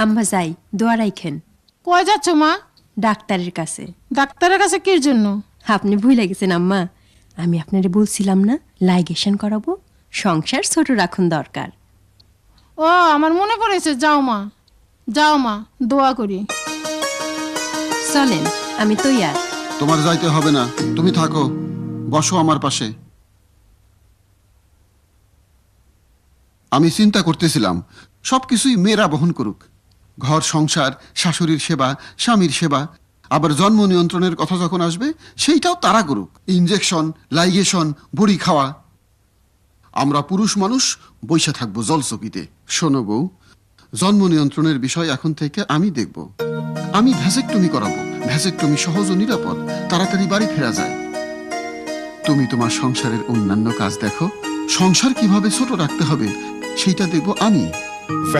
আম্মা যাই, দোয়া রাইখেন। কয় যাচ্ছ মা? ডাক্তারের কাছে। ডাক্তারের কাছে কির জন্য? আপনি ভুলে গেছেন আম্মা, আমি আপনারে বলছিলাম না লাইগেশন করাবো, সংসার ছোট রাখুন দরকার। ও আমার মনে পড়েছে, যাও মা, যাও মা, দোয়া করি। চলেন, আমি তৈয়ার। তোমার যাইতে হবে না, তুমি থাকো, বসো আমার পাশে। আমি চিন্তা করতেছিলাম সবকিছুই মেয়েরা বহন করুক, ঘর সংসার, শাশুড়ির সেবা, স্বামীর সেবা, আবার জন্ম নিয়ন্ত্রণের কথা যখন আসবে সেইটাও তারা করুক। ইনজেকশন, লাইগেশন, বড়ি খাওয়া, আমরা পুরুষ মানুষ বইসা থাকবো জলচকিতে। শোনো বউ, জন্ম নিয়ন্ত্রণের বিষয় এখন থেকে আমি দেখব। আমি ভ্যাসেকটমি করাবো, ভ্যাসেকটমি সহজ ও নিরাপদ, তাড়াতাড়ি বাড়ি ফেরা যায়। তুমি তোমার সংসারের অন্যান্য কাজ দেখো, সংসার কিভাবে ছোট রাখতে হবে সেইটা দেখবো আমি।